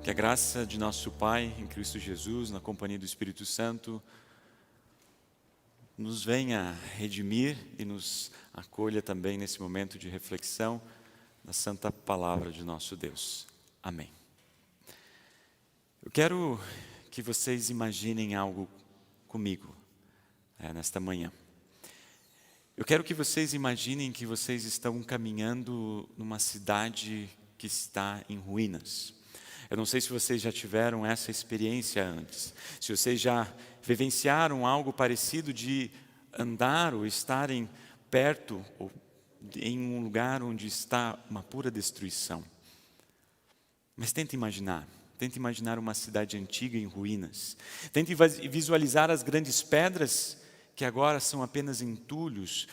Que a graça de nosso Pai em Cristo Jesus, na companhia do Espírito Santo, nos venha redimir e nos acolha também nesse momento de reflexão na santa palavra de nosso Deus. Amém. Eu quero que vocês imaginem algo comigo nesta manhã. Eu quero que vocês imaginem que vocês estão caminhando numa cidade que está em ruínas. Eu não sei se vocês já tiveram essa experiência antes, se vocês já vivenciaram algo parecido de andar ou estarem perto ou em um lugar onde está uma pura destruição. Mas tente imaginar uma cidade antiga em ruínas. Tente visualizar as grandes pedras que agora são apenas entulhos,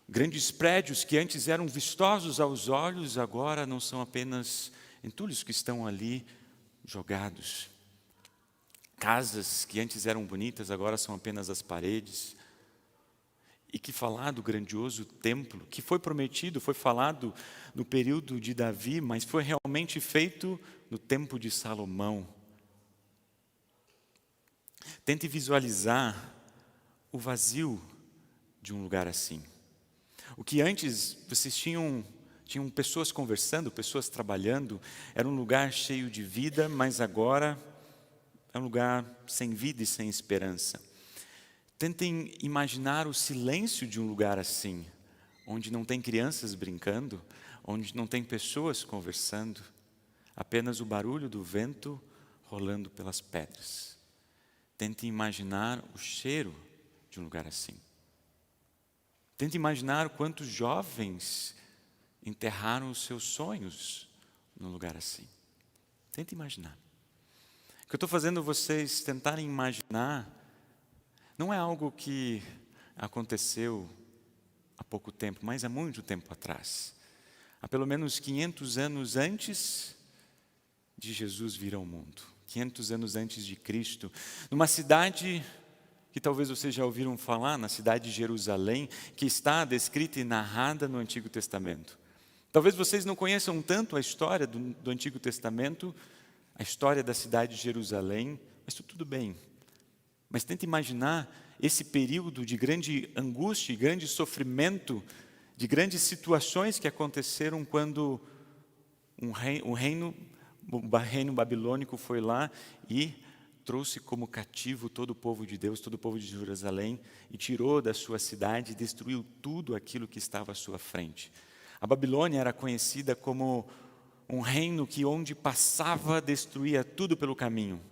grandes prédios que antes eram vistosos aos olhos, agora não são apenas entulhos que estão ali jogados. Casas que antes eram bonitas, agora são apenas as paredes. E que falar do grandioso templo, que foi prometido, foi falado no período de Davi, mas foi realmente feito no tempo de Salomão. Tente visualizar o vazio de um lugar assim. O que antes vocês tinham pessoas conversando, pessoas trabalhando, era um lugar cheio de vida, mas agora é um lugar sem vida e sem esperança. Tentem imaginar o silêncio de um lugar assim, onde não tem crianças brincando, onde não tem pessoas conversando, apenas o barulho do vento rolando pelas pedras. Tentem imaginar o cheiro de um lugar assim. Tente imaginar quantos jovens enterraram os seus sonhos num lugar assim. Tente imaginar. O que eu estou fazendo vocês tentarem imaginar não é algo que aconteceu há pouco tempo, mas há muito tempo atrás. Há pelo menos 500 anos antes de Jesus vir ao mundo. 500 anos antes de Cristo. Numa cidade que talvez vocês já ouviram falar, na cidade de Jerusalém, que está descrita e narrada no Antigo Testamento. Talvez vocês não conheçam tanto a história do Antigo Testamento, a história da cidade de Jerusalém, mas tudo bem. Mas tente imaginar esse período de grande angústia, e grande sofrimento, de grandes situações que aconteceram quando o reino babilônico foi lá e trouxe como cativo todo o povo de Deus, todo o povo de Jerusalém, e tirou da sua cidade e destruiu tudo aquilo que estava à sua frente. A Babilônia era conhecida como um reino que onde passava destruía tudo pelo caminho.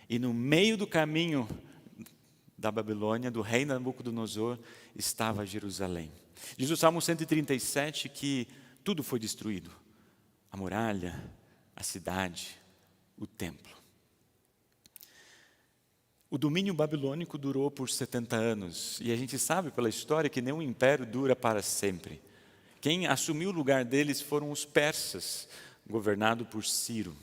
E no meio do caminho da Babilônia, do rei Nabucodonosor, estava Jerusalém. Diz o Salmo 137 que tudo foi destruído. A muralha, a cidade, o templo. O domínio babilônico durou por 70 anos. E a gente sabe pela história que nenhum império dura para sempre. Quem assumiu o lugar deles foram os persas, governado por Ciro.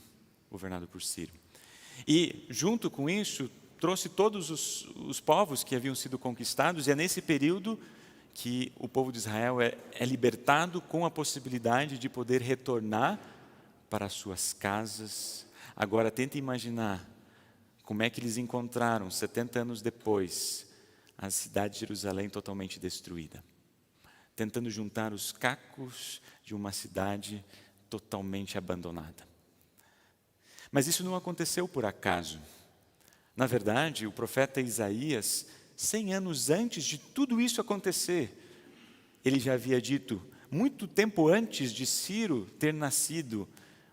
E junto com isso, trouxe todos os povos que haviam sido conquistados, e é nesse período que o povo de Israel é libertado com a possibilidade de poder retornar para as suas casas. Agora tente imaginar como é que eles encontraram, 70 anos depois, a cidade de Jerusalém totalmente destruída. Tentando juntar os cacos de uma cidade totalmente abandonada. Mas isso não aconteceu por acaso. Na verdade, o profeta Isaías, 100 anos antes de tudo isso acontecer, ele já havia dito, muito tempo antes de Ciro ter nascido,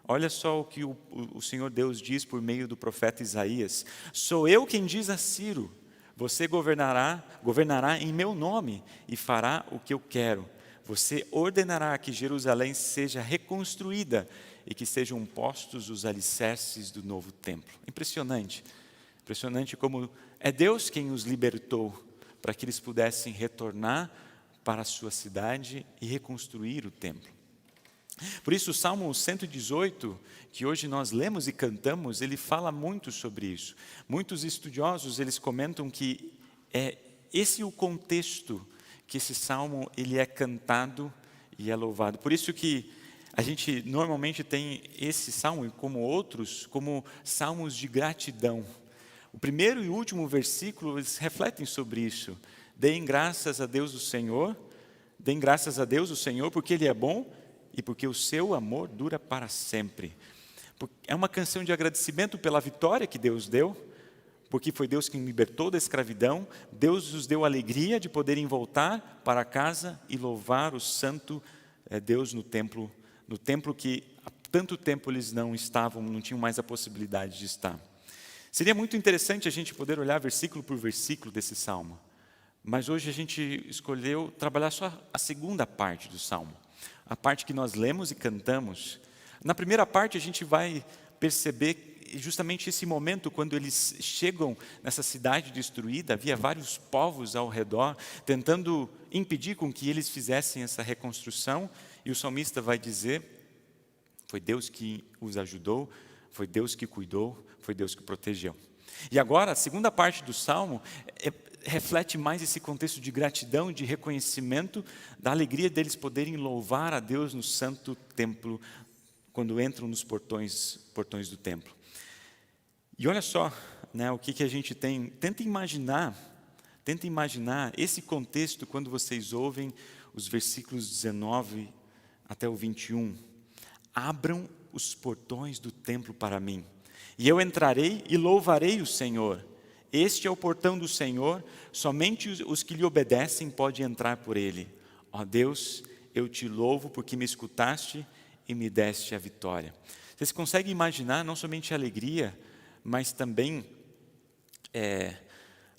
olha só o que o Senhor Deus diz por meio do profeta Isaías: sou eu quem diz a Ciro, você governará em meu nome e fará o que eu quero. Você ordenará que Jerusalém seja reconstruída e que sejam postos os alicerces do novo templo. Impressionante. Impressionante como é Deus quem os libertou para que eles pudessem retornar para a sua cidade e reconstruir o templo. Por isso o Salmo 118, que hoje nós lemos e cantamos, ele fala muito sobre isso. Muitos estudiosos, eles comentam que é esse o contexto que esse Salmo ele é cantado e é louvado. Por isso que a gente normalmente tem esse salmo, e como outros, como salmos de gratidão. O primeiro e o último versículo, eles refletem sobre isso. Deem graças a Deus o Senhor, deem graças a Deus o Senhor, porque Ele é bom e porque o seu amor dura para sempre. É uma canção de agradecimento pela vitória que Deus deu, porque foi Deus quem libertou da escravidão. Deus nos deu a alegria de poderem voltar para casa e louvar o santo Deus no templo que há tanto tempo eles não estavam, não tinham mais a possibilidade de estar. Seria muito interessante a gente poder olhar versículo por versículo desse salmo, mas hoje a gente escolheu trabalhar só a segunda parte do salmo, a parte que nós lemos e cantamos. Na primeira parte a gente vai perceber justamente esse momento quando eles chegam nessa cidade destruída. Havia vários povos ao redor tentando impedir com que eles fizessem essa reconstrução, e o salmista vai dizer: foi Deus que os ajudou, foi Deus que cuidou, foi Deus que protegeu. E agora a segunda parte do salmo reflete mais esse contexto de gratidão, de reconhecimento, da alegria deles poderem louvar a Deus no santo templo, quando entram nos portões do templo. E olha só, né, o que a gente tem. Tenta imaginar esse contexto quando vocês ouvem os versículos 19 até o 21. Abram os portões do templo para mim, e eu entrarei e louvarei o Senhor. Este é o portão do Senhor, somente os que lhe obedecem podem entrar por ele. Ó Deus, eu te louvo porque me escutaste e me deste a vitória. Vocês conseguem imaginar não somente a alegria, mas também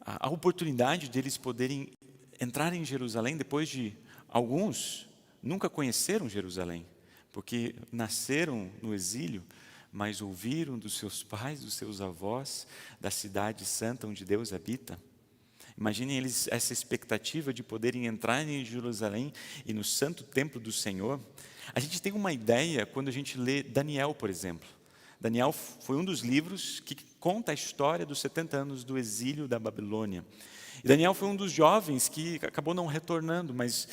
a oportunidade deles poderem entrar em Jerusalém depois de alguns nunca conheceram Jerusalém, porque nasceram no exílio, mas ouviram dos seus pais, dos seus avós, da cidade santa onde Deus habita. Imaginem eles essa expectativa de poderem entrar em Jerusalém e no santo templo do Senhor. A gente tem uma ideia quando a gente lê Daniel, por exemplo. Daniel foi um dos livros que conta a história dos 70 anos do exílio da Babilônia. E Daniel foi um dos jovens que acabou não retornando, mas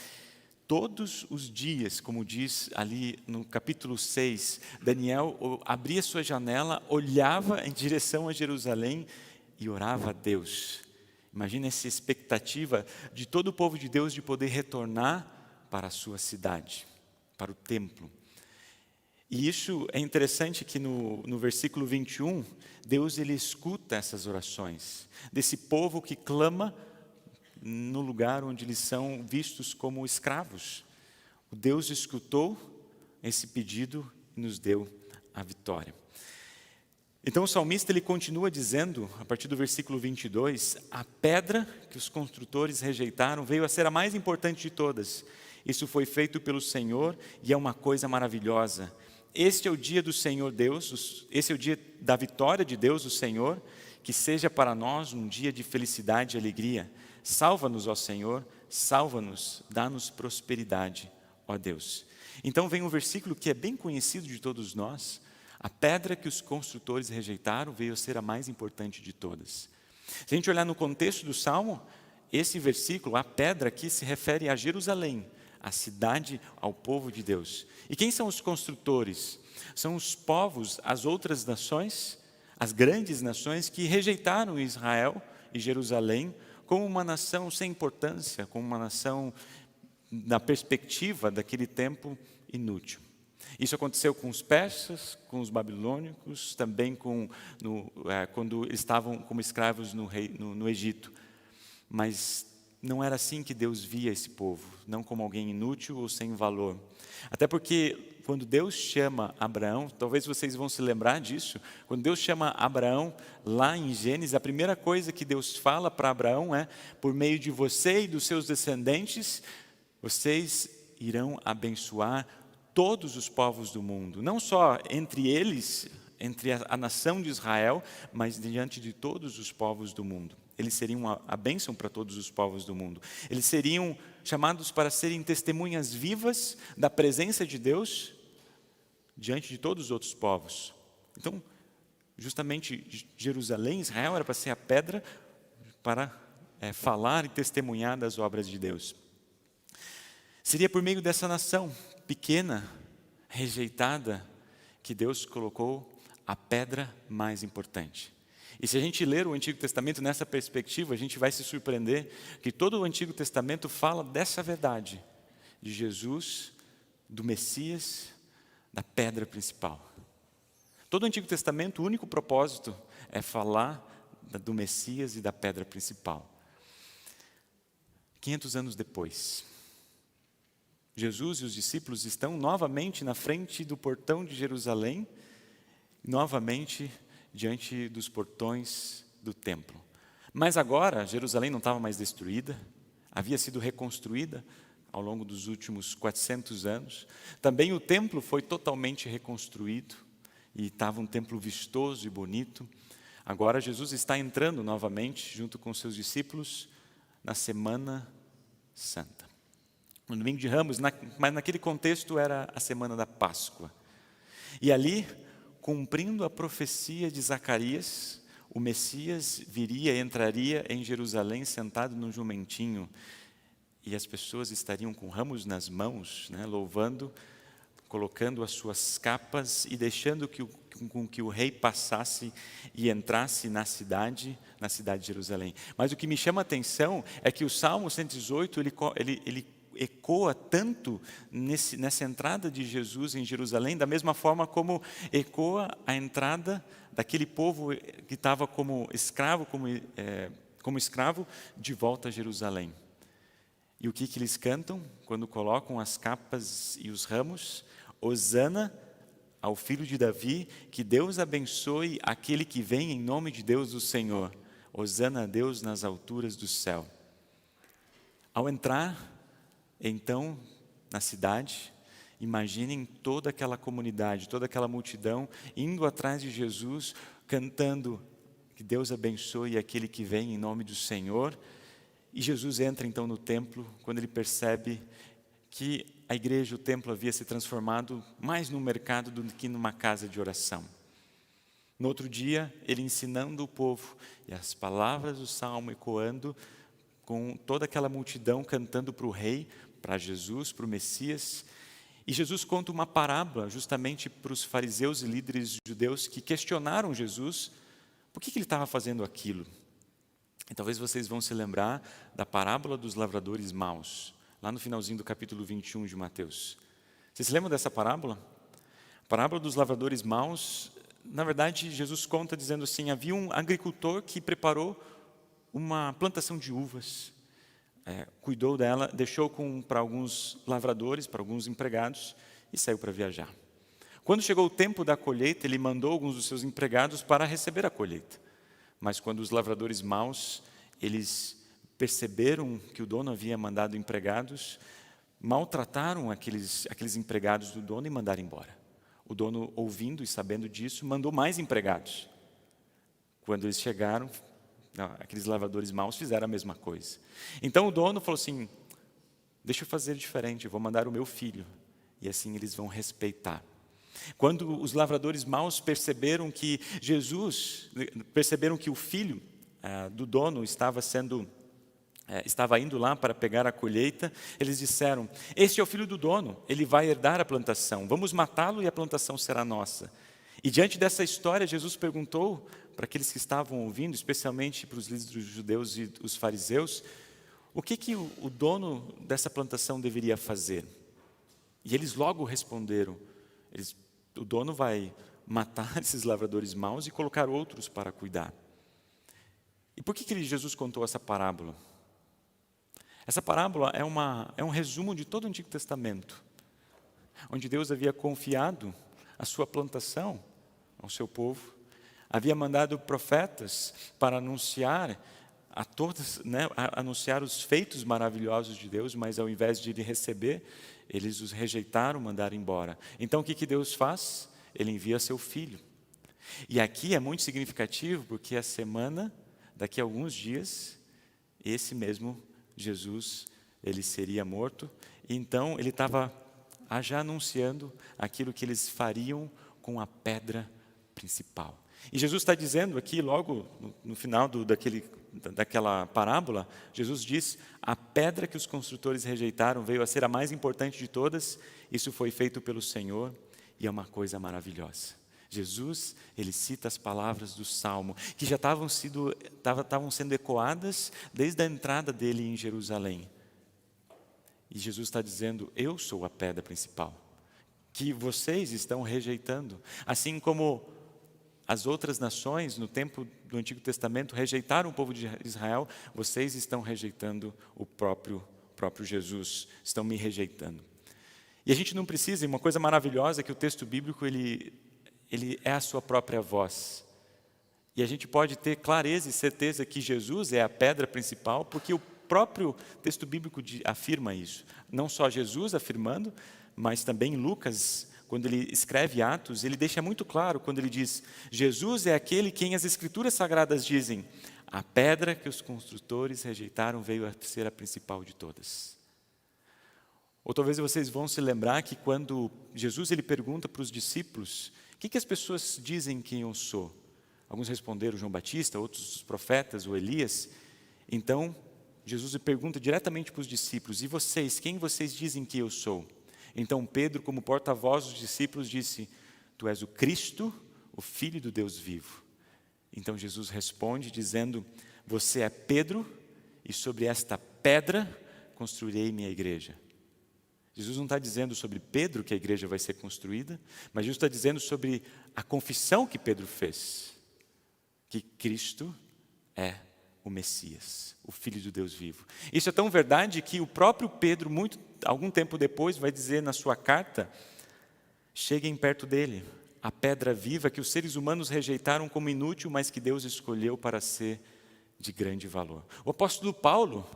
todos os dias, como diz ali no capítulo 6, Daniel abria sua janela, olhava em direção a Jerusalém e orava a Deus. Imagina essa expectativa de todo o povo de Deus de poder retornar para a sua cidade, para o templo. E isso é interessante que no versículo 21, Deus ele escuta essas orações, desse povo que clama no lugar onde eles são vistos como escravos. O Deus escutou esse pedido e nos deu a vitória. Então o salmista ele continua dizendo, a partir do versículo 22, a pedra que os construtores rejeitaram veio a ser a mais importante de todas. Isso foi feito pelo Senhor e é uma coisa maravilhosa. Este é o dia do Senhor Deus, esse é o dia da vitória de Deus, o Senhor, que seja para nós um dia de felicidade e alegria. Salva-nos, ó Senhor, salva-nos, dá-nos prosperidade, ó Deus. Então vem um versículo que é bem conhecido de todos nós. A pedra que os construtores rejeitaram veio a ser a mais importante de todas. Se a gente olhar no contexto do Salmo, esse versículo, a pedra aqui se refere a Jerusalém, a cidade, ao povo de Deus. E quem são os construtores? São os povos, as outras nações, as grandes nações que rejeitaram Israel e Jerusalém como uma nação sem importância, como uma nação, na perspectiva daquele tempo, inútil. Isso aconteceu com os persas, com os babilônicos, também quando eles estavam como escravos no Egito. Mas não era assim que Deus via esse povo, não como alguém inútil ou sem valor. Até porque quando Deus chama Abraão, talvez vocês vão se lembrar disso, quando Deus chama Abraão lá em Gênesis, a primeira coisa que Deus fala para Abraão é: por meio de você e dos seus descendentes, vocês irão abençoar todos os povos do mundo, não só entre eles, entre a nação de Israel, mas diante de todos os povos do mundo. Eles seriam a bênção para todos os povos do mundo. Eles seriam chamados para serem testemunhas vivas da presença de Deus diante de todos os outros povos. Então, justamente Jerusalém, Israel, era para ser a pedra para falar e testemunhar das obras de Deus. Seria por meio dessa nação pequena, rejeitada que Deus colocou a pedra mais importante. E se a gente ler o Antigo Testamento nessa perspectiva, a gente vai se surpreender que todo o Antigo Testamento fala dessa verdade, de Jesus, do Messias, da pedra principal. Todo o Antigo Testamento, o único propósito é falar do Messias e da pedra principal. 500 anos depois, Jesus e os discípulos estão novamente na frente do portão de Jerusalém, novamente diante dos portões do templo. Mas agora, Jerusalém não estava mais destruída, havia sido reconstruída ao longo dos últimos 400 anos. Também o templo foi totalmente reconstruído e estava um templo vistoso e bonito. Agora Jesus está entrando novamente junto com seus discípulos na Semana Santa. No domingo de Ramos, mas naquele contexto era a semana da Páscoa. E ali, cumprindo a profecia de Zacarias, o Messias entraria em Jerusalém sentado num jumentinho, e as pessoas estariam com ramos nas mãos, louvando, colocando as suas capas e deixando com que o rei passasse e entrasse na cidade de Jerusalém. Mas o que me chama a atenção é que o Salmo 118, ele ecoa tanto nessa entrada de Jesus em Jerusalém, da mesma forma como ecoa a entrada daquele povo que estava como escravo de volta a Jerusalém. E o que eles cantam quando colocam as capas e os ramos? Hosana ao filho de Davi, que Deus abençoe aquele que vem em nome de Deus o Senhor. Hosana a Deus nas alturas do céu. Ao entrar então, na cidade, imaginem toda aquela comunidade, toda aquela multidão, indo atrás de Jesus, cantando que Deus abençoe aquele que vem em nome do Senhor. E Jesus entra então no templo, quando ele percebe que a igreja, o templo, havia se transformado mais num mercado do que numa casa de oração. No outro dia, ele ensinando o povo, e as palavras do Salmo ecoando, com toda aquela multidão cantando para o rei, para Jesus, para o Messias. E Jesus conta uma parábola justamente para os fariseus e líderes judeus que questionaram Jesus por que ele estava fazendo aquilo. E talvez vocês vão se lembrar da parábola dos lavradores maus, lá no finalzinho do capítulo 21 de Mateus. Vocês se lembram dessa parábola? A parábola dos lavradores maus, na verdade, Jesus conta dizendo assim, havia um agricultor que preparou uma plantação de uvas, cuidou dela, deixou para alguns lavradores, para alguns empregados, e saiu para viajar. Quando chegou o tempo da colheita, ele mandou alguns dos seus empregados para receber a colheita. Mas quando os lavradores maus, eles perceberam que o dono havia mandado empregados, maltrataram aqueles empregados do dono e mandaram embora. O dono, ouvindo e sabendo disso, mandou mais empregados. Quando eles chegaram, aqueles lavradores maus fizeram a mesma coisa. Então o dono falou assim, deixa eu fazer diferente, eu vou mandar o meu filho, e assim eles vão respeitar. Quando os lavradores maus perceberam que o filho do dono estava indo lá para pegar a colheita, eles disseram, este é o filho do dono, ele vai herdar a plantação, vamos matá-lo e a plantação será nossa. E diante dessa história, Jesus perguntou para aqueles que estavam ouvindo, especialmente para os líderes judeus e os fariseus, o que o dono dessa plantação deveria fazer? E eles logo responderam, o dono vai matar esses lavradores maus e colocar outros para cuidar. E por que Jesus contou essa parábola? Essa parábola é um resumo de todo o Antigo Testamento, onde Deus havia confiado a sua plantação ao seu povo, havia mandado profetas para anunciar anunciar os feitos maravilhosos de Deus, mas ao invés de ele receber, eles os rejeitaram, mandaram embora. Então o que Deus faz? Ele envia seu filho. E aqui é muito significativo, porque a semana, daqui a alguns dias, esse mesmo Jesus, ele seria morto. Então ele estava já anunciando aquilo que eles fariam com a pedra principal. E Jesus está dizendo aqui, logo no final daquela parábola, Jesus diz, a pedra que os construtores rejeitaram veio a ser a mais importante de todas, isso foi feito pelo Senhor, E é uma coisa maravilhosa. Jesus, ele cita as palavras do Salmo, que já estavam sendo ecoadas desde a entrada dele em Jerusalém. E Jesus está dizendo, eu sou a pedra principal, que vocês estão rejeitando. Assim como as outras nações, no tempo do Antigo Testamento, rejeitaram o povo de Israel, vocês estão rejeitando o próprio Jesus, estão me rejeitando. E a gente não precisa, uma coisa maravilhosa é que o texto bíblico, ele é a sua própria voz. E a gente pode ter clareza e certeza que Jesus é a pedra principal, porque o próprio texto bíblico afirma isso. Não só Jesus afirmando, mas também Lucas, quando ele escreve Atos, ele deixa muito claro quando ele diz, Jesus é aquele quem as Escrituras Sagradas dizem, a pedra que os construtores rejeitaram veio a ser a principal de todas. Ou talvez vocês vão se lembrar que quando Jesus ele pergunta para os discípulos, o que as pessoas dizem quem eu sou? Alguns responderam João Batista, outros os profetas ou Elias. Então, Jesus pergunta diretamente para os discípulos, e vocês, quem vocês dizem que eu sou? Então Pedro, como porta-voz dos discípulos, disse, tu és o Cristo, o Filho do Deus vivo. Então Jesus responde dizendo, você é Pedro, e sobre esta pedra construirei minha igreja. Jesus não está dizendo sobre Pedro que a igreja vai ser construída, mas Jesus está dizendo sobre a confissão que Pedro fez, que Cristo é o Messias, o Filho do Deus vivo. Isso é tão verdade que o próprio Pedro, algum tempo depois, vai dizer na sua carta, cheguem perto dele, a pedra viva que os seres humanos rejeitaram como inútil, mas que Deus escolheu para ser de grande valor. O apóstolo Paulo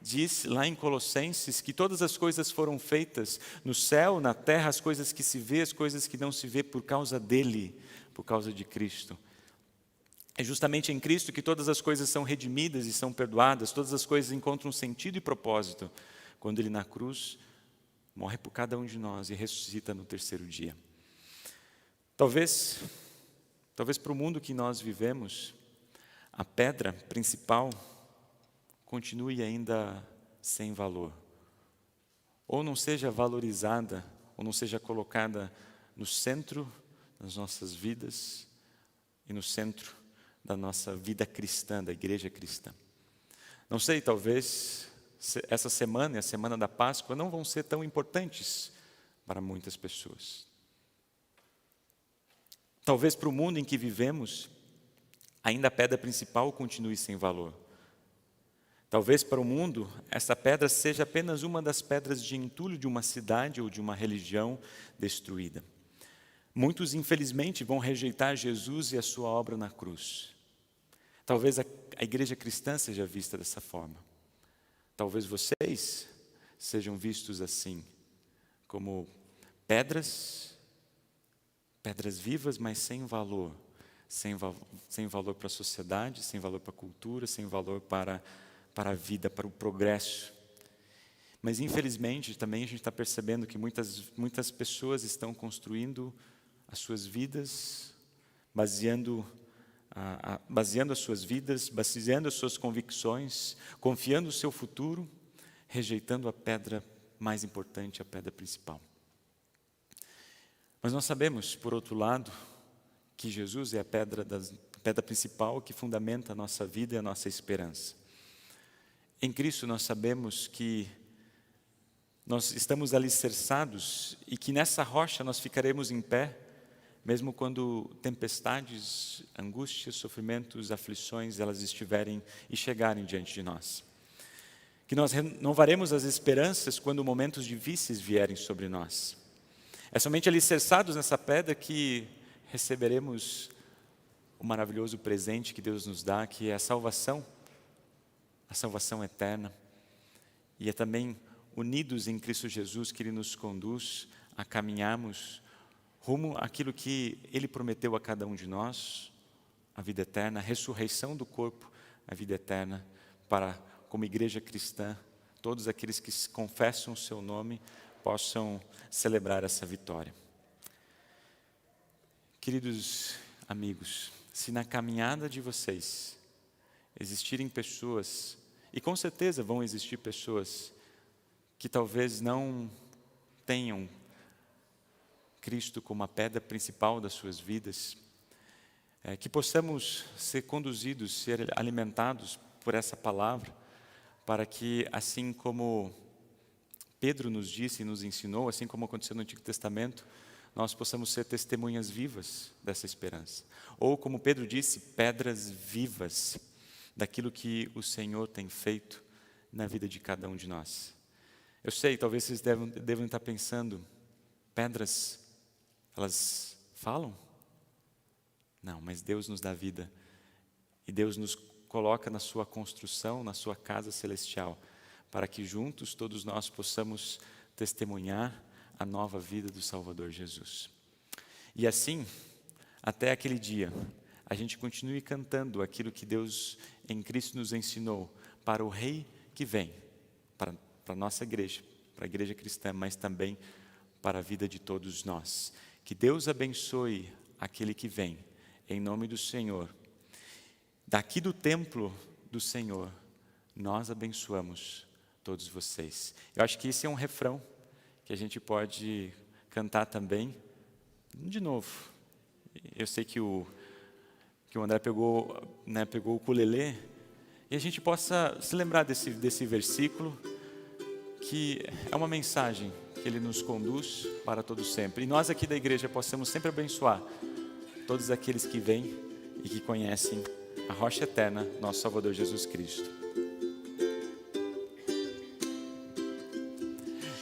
diz lá em Colossenses que todas as coisas foram feitas no céu, na terra, as coisas que se vê, as coisas que não se vê por causa dele, por causa de Cristo. É justamente em Cristo que todas as coisas são redimidas e são perdoadas, todas as coisas encontram sentido e propósito, quando Ele na cruz morre por cada um de nós e ressuscita no terceiro dia. Talvez para o mundo que nós vivemos, a pedra principal continue ainda sem valor, ou não seja valorizada, ou não seja colocada no centro das nossas vidas e no centro da nossa vida cristã, da igreja cristã. Não sei, talvez essa semana e a semana da Páscoa não vão ser tão importantes para muitas pessoas. Talvez para o mundo em que vivemos, ainda a pedra principal continue sem valor. Talvez para o mundo, essa pedra seja apenas uma das pedras de entulho de uma cidade ou de uma religião destruída. Muitos, infelizmente, vão rejeitar Jesus e a sua obra na cruz. Talvez a igreja cristã seja vista dessa forma. Talvez vocês sejam vistos assim, como pedras vivas, mas sem valor. Sem valor para a sociedade, sem valor para a cultura, sem valor para a vida, para o progresso. Mas, infelizmente, também a gente está percebendo que muitas pessoas estão construindo as suas vidas, baseando as suas vidas, baseando as suas convicções, confiando o seu futuro, rejeitando a pedra mais importante, a pedra principal. Mas nós sabemos, por outro lado, que Jesus é a pedra principal que fundamenta a nossa vida e a nossa esperança. Em Cristo nós sabemos que nós estamos alicerçados e que nessa rocha nós ficaremos em pé, mesmo quando tempestades, angústias, sofrimentos, aflições, elas estiverem e chegarem diante de nós. Que nós renovaremos as esperanças quando momentos difíceis vierem sobre nós. É somente alicerçados nessa pedra que receberemos o maravilhoso presente que Deus nos dá, que é a salvação eterna. E é também unidos em Cristo Jesus que Ele nos conduz a caminharmos rumo àquilo que Ele prometeu a cada um de nós, a vida eterna, a ressurreição do corpo, a vida eterna, para, como igreja cristã, todos aqueles que confessam o Seu nome possam celebrar essa vitória. Queridos amigos, se na caminhada de vocês existirem pessoas, e com certeza vão existir pessoas que talvez não tenham Cristo como a pedra principal das suas vidas, que possamos ser conduzidos, ser alimentados por essa palavra, para que, assim como Pedro nos disse e nos ensinou, assim como aconteceu no Antigo Testamento, nós possamos ser testemunhas vivas dessa esperança. Ou, como Pedro disse, pedras vivas daquilo que o Senhor tem feito na vida de cada um de nós. Eu sei, talvez vocês devam estar pensando, pedras, elas falam? Não, mas Deus nos dá vida. E Deus nos coloca na sua construção, na sua casa celestial, para que juntos todos nós possamos testemunhar a nova vida do Salvador Jesus. E assim, até aquele dia, a gente continue cantando aquilo que Deus em Cristo nos ensinou para o Rei que vem, para a nossa igreja, para a igreja cristã, mas também para a vida de todos nós. Que Deus abençoe aquele que vem, em nome do Senhor. Daqui do templo do Senhor, nós abençoamos todos vocês. Eu acho que esse é um refrão que a gente pode cantar também, de novo. Eu sei que o André pegou o ukulele, e a gente possa se lembrar desse versículo, que é uma mensagem que ele nos conduz para todo sempre. E nós aqui da igreja possamos sempre abençoar todos aqueles que vêm e que conhecem a rocha eterna, nosso Salvador Jesus Cristo.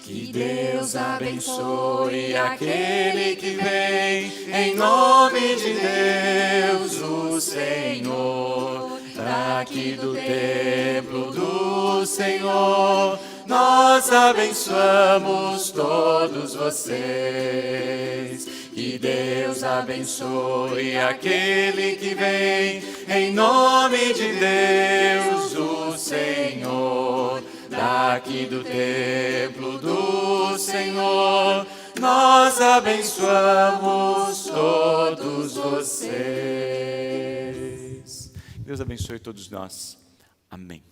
Que Deus abençoe aquele que vem, em nome de Deus, o Senhor. Daqui do templo do Senhor, nós abençoamos todos vocês. Que Deus abençoe aquele que vem, em nome de Deus, o Senhor. Daqui do templo do Senhor, nós abençoamos todos vocês. Deus abençoe todos nós. Amém.